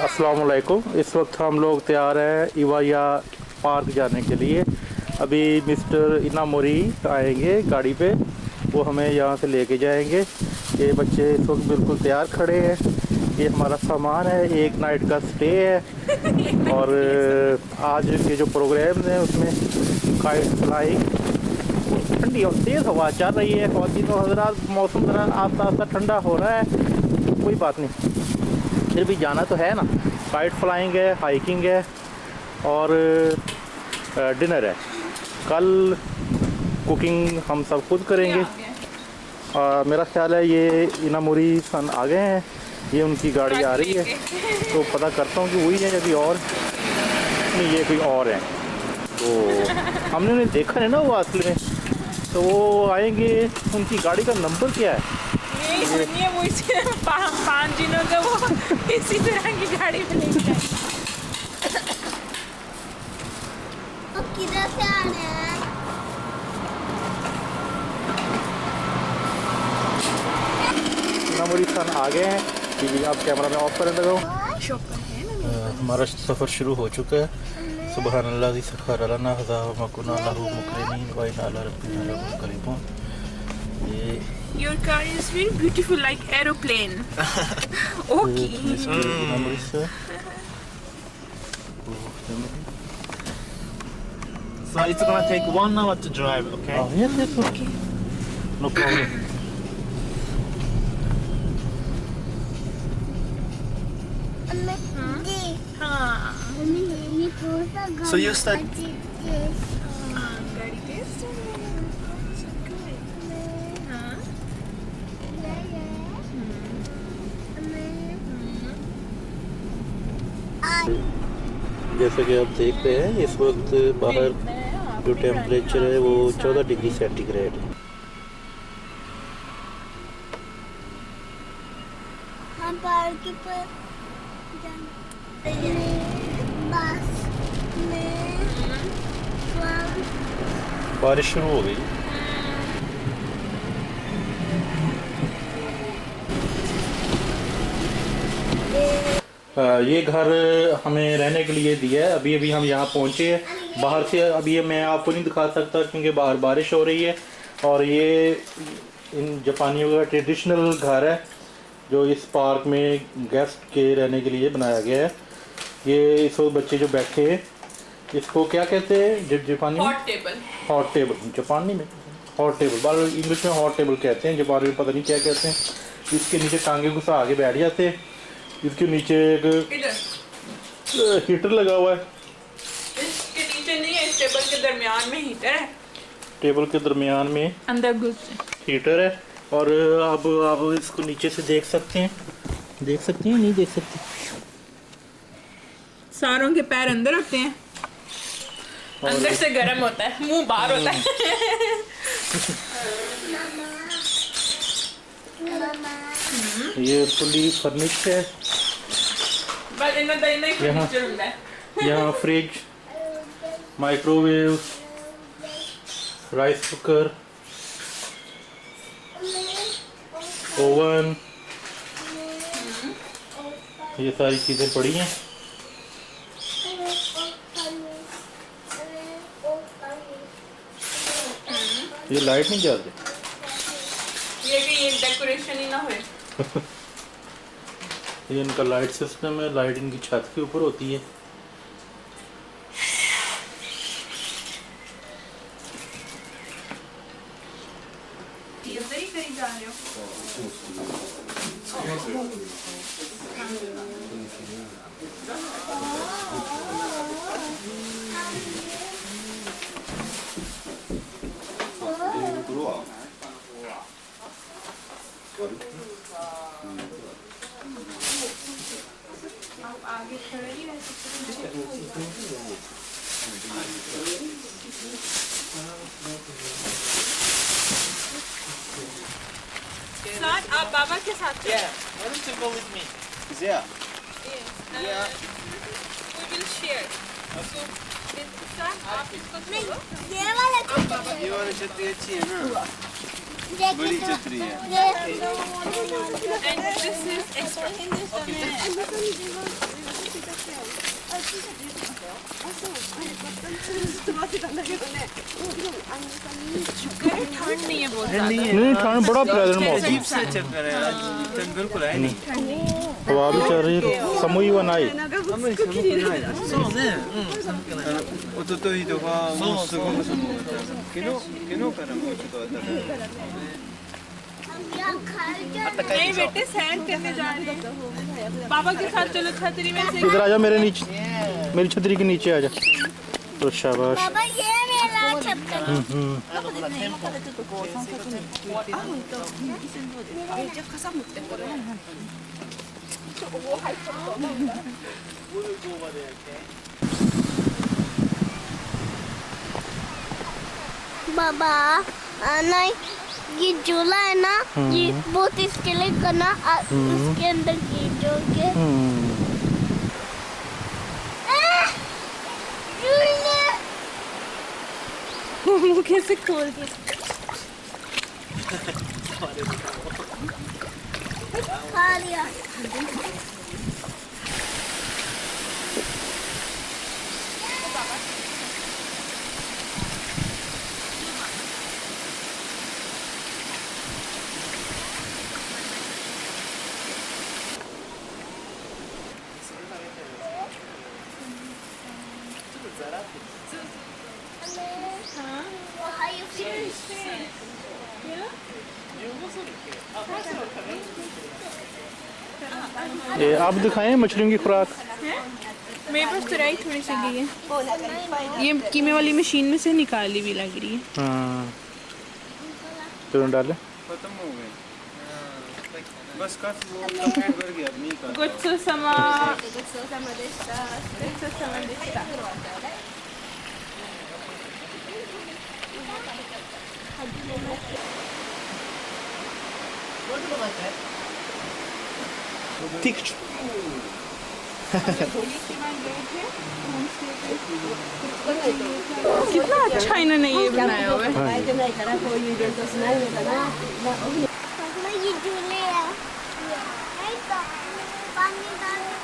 अस्सलाम वालेकुम। इस वक्त हम लोग तैयार हैं इवाया पार्क जाने के लिए। अभी मिस्टर इनामोरी आएंगे गाड़ी पे, वो हमें यहाँ से लेके जाएंगे। ये बच्चे इस वक्त बिल्कुल तैयार खड़े हैं। ये हमारा सामान है, एक नाइट का स्टे है। और आज के जो प्रोग्राम हैं उसमें काइट फ्लाइंग, ठंडी और तेज़ हवा चल रही है। ख़वातीन हज़रात, मौसम ज़रा आस्ता आस्ता ठंडा हो रहा है, कोई बात नहीं, फिर भी जाना तो है ना। काइट फ्लाइंग है, हाइकिंग है और डिनर है। कल कुकिंग हम सब खुद करेंगे। मेरा ख्याल है ये इनामुरी सन आ गए हैं, ये उनकी गाड़ी आ रही है, तो पता करता हूँ कि वही है या कोई और नहीं। ये कोई और है, तो हमने उन्हें देखा है ना वो असल में, तो वो आएंगे। उनकी गाड़ी का नंबर क्या है? ये वो इसे पाँच दिनों का वो इसी तरह की गाड़ी में लेके जाए। तो किधर से आने हैं? इनामुरी सन आ गए हैं। जी आप कैमरा में ऑफ कर लगाओ। हमारा सफ़र शुरू हो चुका है। सुबहान अल्लाह ज़ी सख़र लना हज़ा व मा कुन्ना लहू मुक़रिनीन व इन्ना अला रब्बिना लमुनक़लिबून। ये Your car is very beautiful, like aeroplane. Okay. इनामुरी से So it's gonna take 1 hour to drive, okay? yes, okay, no problem. हाँ, So you start. गाड़ी टेस्ट हाँ, जैसे कि आप देख रहे हैं इस वक्त बाहर जो टेम्परेचर है वो 14 डिग्री सेंटीग्रेड है। हम पार्क पर बस में बारिश शुरू हो गई। ये घर हमें रहने के लिए दिया है। अभी अभी हम यहाँ पहुँचे हैं बाहर से। अभी मैं आपको नहीं दिखा सकता क्योंकि बाहर बारिश हो रही है। और ये इन जापानियों का ट्रेडिशनल घर है जो इस पार्क में गेस्ट के रहने के लिए बनाया गया है। ये इस वक्त बच्चे जो बैठे हैं इसको क्या कहते हैं जापानी में? Hot table. हॉट टेबल जापानी में हॉट टेबल, बाल इंग्लिश में हॉट टेबल कहते हैं, जापानी में पता नहीं क्या कहते हैं। इसके नीचे टांगे घुसा आगे बैठ जाते हैं। इसके नीचे एक हीटर लगा हुआ है। इसके नीचे नहीं है, इस टेबल के दरमियान में हीटर है। टेबल के दरमियान में अंदर घुस हीटर है। और अब आप इसको नीचे से देख सकते हैं, देख सकते हैं नहीं देख सकते। सारों के पैर अंदर होते हैं, अंदर से गर्म होता है, मुंह बाहर होता है। ये फुली फर्निश्ड है। यहाँ fridge, microwave, rice cooker, oven, ये सारी चीज़ें पड़ी हैं। ये लाइट नहीं जल रही, ये भी डेकोरेशन ही ना होए। ये इनका लाइट सिस्टम है। लाइट इनकी छत के ऊपर होती है। जा रहे हो आप आगे खड़े ही रह सकते साथ आप बाबा के साथ Yeah, why don't you go with me? Yeah. we will share. So, आप इसको छोड़ो। ये वाला ये वाली छतरी अच्छी है ना? ये बड़ी छतरी है। And this is extra. ठंड नहीं है बहुत ज्यादा नहीं ठंड बड़ा प्लेजेंट मौसम अजीब सा चक्कर है आज ठंड बिल्कुल है नहीं हवा भी चल रही है समूह व नाई そうね一昨日とかもうすごい寒かった昨日からもうちょっと暖かい हम यहाँ खाए जा नहीं बेटे सैर करने जा रहे हैं पापा के साथ चलो छतरी में से इधर आजा मेरे नीचे मेरी छतरी के नीचे आजा तो शाबाश बाबा ये मेरा चप्पल बाबा ना ये झूला है ना ये बहुत इसके लिए करना उसके अंदर गिरोगे मुंह कैसे खोल के खा लिया How you feel? ये आप दिखाएं मछलियों की खुराक मेरे पास तो राई थोड़ी सी गई है ये कीमे वाली मशीन में से निकाली भी लग रही है हाँ तो डाले खत्म हो गए बस काफी वो पेट भर गया अब नहीं कर गुच्छो समा गुच्छो समा देशता ठीक कितना अच्छा इन्होंने ये बनाया हुआ है पापा ये झूले है नहीं तो पानी डालने